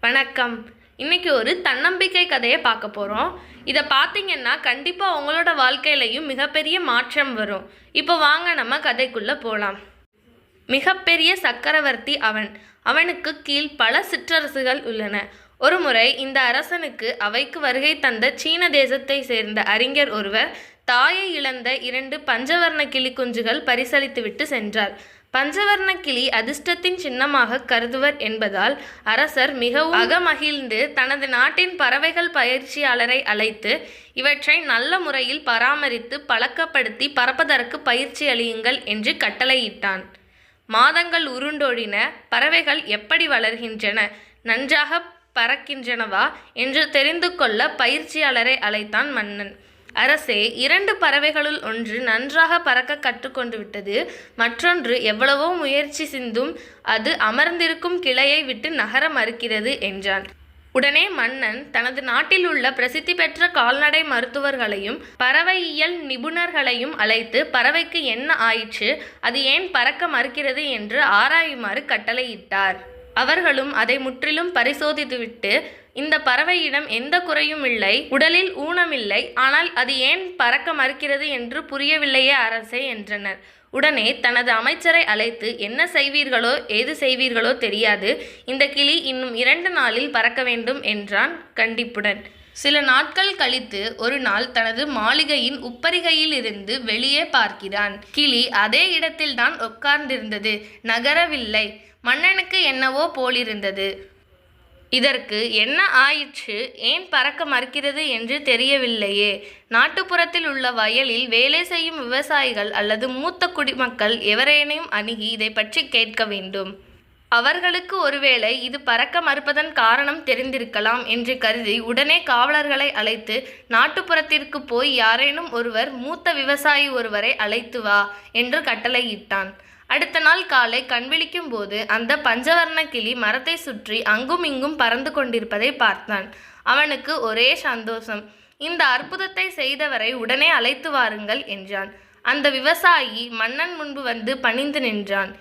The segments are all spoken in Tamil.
வணக்கம். இன்னைக்கு ஒரு தன்னம்பிக்கை கதையை பார்க்க போகிறோம். இதை பார்த்தீங்கன்னா கண்டிப்பாக உங்களோட வாழ்க்கையிலையும் மிகப்பெரிய மாற்றம் வரும். இப்போ வாங்க நம்ம கதைக்குள்ளே போகலாம். மிகப்பெரிய சக்கரவர்த்தி அவன். அவனுக்கு கீழ் பல சிற்றரசுகள் உள்ளன. ஒரு முறை இந்த அரசனுக்கு அவைக்கு வருகை தந்த சீன தேசத்தை சேர்ந்த அறிஞர் ஒருவர் தாயை இழந்த 2 பஞ்சவர்ண கிளி குஞ்சுகள் பரிசளித்துவிட்டு சென்றார். பஞ்சவர்ண கிளி அதிர்ஷ்டத்தின் சின்னமாக கருதுவர் என்பதால் அரசர் மிகவும் அகமகிழ்ந்து தனது நாட்டின் பறவைகள் பயிற்சியாளரை அழைத்து இவற்றை நல்ல முறையில் பராமரித்து பழக்கப்படுத்தி பறப்பதற்கு பயிற்சி அளியுங்கள் என்று கட்டளையிட்டான். மாதங்கள் உருண்டோடின. பறவைகள் எப்படி வளர்கின்றன, நன்றாக பறக்கின்றனவா என்று தெரிந்து கொள்ள பயிற்சியாளரை அழைத்தான் மன்னன். அரசே, 2 பறவைகளுள் ஒன்று நன்றாக பறக்க கற்றுக்கொண்டு விட்டது. மற்றொன்று எவ்வளவோ முயற்சி சிந்தும் அது அமர்ந்திருக்கும் கிளையை விட்டு நகர மறுக்கிறது என்றான். உடனே மன்னன் தனது நாட்டில் உள்ள பிரசித்தி பெற்ற கால்நடை மருத்துவர்களையும் பறவையியல் நிபுணர்களையும் அழைத்து பறவைக்கு என்ன ஆயிற்று, அது ஏன் பறக்க மறுக்கிறது என்று ஆராயுமாறு கட்டளையிட்டார். அவர்களும் அதை முற்றிலும் பரிசோதித்துவிட்டு, இந்த பறவையிடம் எந்த குறையும் இல்லை, உடலில் ஊனமில்லை, ஆனால் அது ஏன் பறக்க மறுக்கிறது என்று புரியவில்லையே அரசே என்றனர். உடனே தனது அமைச்சரை அழைத்து, என்ன செய்வீர்களோ ஏது செய்வீர்களோ தெரியாது, இந்த கிளி இன்னும் 2 நாளில் பறக்க வேண்டும் என்றான் கண்டிப்புடன். சில நாட்கள் கழித்து ஒரு நாள் தனது மாளிகையின் உப்பரிகையில் இருந்து வெளியே பார்க்கிறான். கிளி அதே இடத்தில்தான் உட்கார்ந்திருந்தது, நகரவில்லை. மன்னனுக்கு என்னவோ போலிருந்தது. இதற்கு என்ன ஆயிற்று, ஏன் பறக்க மறுக்கிறது என்று தெரியவில்லையே. நாட்டுப்புறத்தில் உள்ள வயலில் வேலை செய்யும் விவசாயிகள் அல்லது மூத்த குடிமக்கள் எவரேனையும் அணுகி இதை பற்றி கேட்க வேண்டும். அவர்களுக்கு ஒருவேளை இது பறக்க மறுப்பதன் காரணம் தெரிந்திருக்கலாம் என்று கருதி உடனே காவலர்களை அழைத்து நாட்டுப்புறத்திற்கு போய் யாரேனும் ஒருவர் மூத்த விவசாயி ஒருவரை அழைத்து வா என்று கட்டளையிட்டான். அடுத்த நாள் காலை கண்விழிக்கும் போது அந்த பஞ்சவர்ண கிளி மரத்தை சுற்றி அங்கும் இங்கும் பறந்து கொண்டிருப்பதை பார்த்தான். அவனுக்கு ஒரே சந்தோஷம். இந்த அற்புதத்தை செய்தவரை உடனே அழைத்து வாருங்கள் என்றான். அந்த விவசாயி மன்னன் முன்பு வந்து பணிந்து நின்றான்.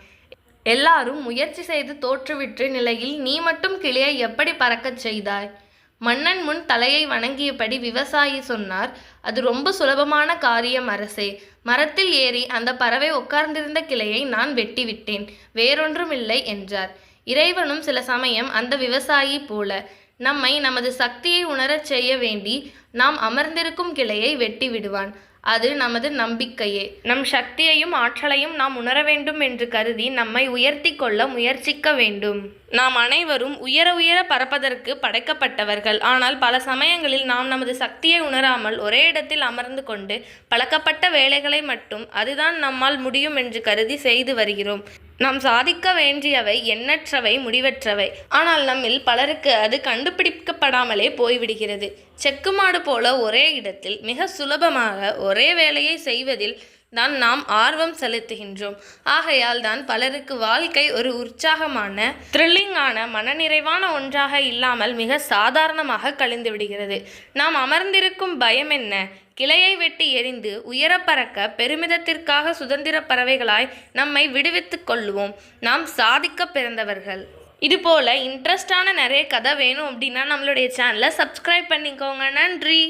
எல்லாரும் முயற்சி செய்து தோற்றுவிட்ட நிலையில் நீ மட்டும் கிளியை எப்படி பறக்கச் செய்தாய்? மன்னன் முன் தலையை வணங்கியபடி விவசாயி சொன்னார், அது ரொம்ப சுலபமான காரியம் அரசே. மரத்தில் ஏறி அந்த பறவை உட்கார்ந்திருந்த கிளையை நான் வெட்டிவிட்டேன், வேறொன்றுமில்லை என்றார். இறைவனும் சில சமயம் அந்த விவசாயி போல நம்மை நமது சக்தியை உணரச் செய்ய வேண்டி நாம் அமர்ந்திருக்கும் கிளையை வெட்டி விடுவான். அது நமது நம்பிக்கையே. நம் சக்தியையும் ஆற்றலையும் நாம் உணர வேண்டும் என்று கருதி நம்மை உயர்த்தி கொள்ள முயற்சிக்க வேண்டும். நாம் அனைவரும் உயர உயர பறப்பதற்கு படைக்கப்பட்டவர்கள். ஆனால் பல சமயங்களில் நாம் நமது சக்தியை உணராமல் ஒரே இடத்தில் அமர்ந்து கொண்டு பழக்கப்பட்ட வேலைகளை மட்டும் அதுதான் நம்மால் முடியும் என்று கருதி செய்து வருகிறோம். நாம் சாதிக்க வேண்டியவை எண்ணற்றவை, முடிவற்றவை. ஆனால் நம்மில் பலருக்கு அது கண்டுபிடிக்கப்படாமலே போய்விடுகிறது. செக்குமாடு போல ஒரே இடத்தில் மிக சுலபமாக ஒரே வேலையை செய்வதில் தான் நாம் ஆர்வம் செலுத்துகின்றோம். ஆகையால் தான் பலருக்கு வாழ்க்கை ஒரு உற்சாகமான, த்ரில்லிங்கான, மனநிறைவான ஒன்றாக இல்லாமல் மிக சாதாரணமாக கழிந்து விடுகிறது. நாம் அமர்ந்திருக்கும் பயம் என்ன? கிளையை வெட்டி எறிந்து உயர பறக்க பெருமிதத்திற்காக சுதந்திர பறவைகளாய் நம்மை விடுவித்துக் கொள்ளுவோம். நாம் சாதிக்க பிறந்தவர்கள். இதுபோல் இன்ட்ரெஸ்டான நிறைய கதை வேணும் அப்படின்னா நம்மளுடைய சேனலை சப்ஸ்கிரைப் பண்ணிக்கோங்க. நன்றி.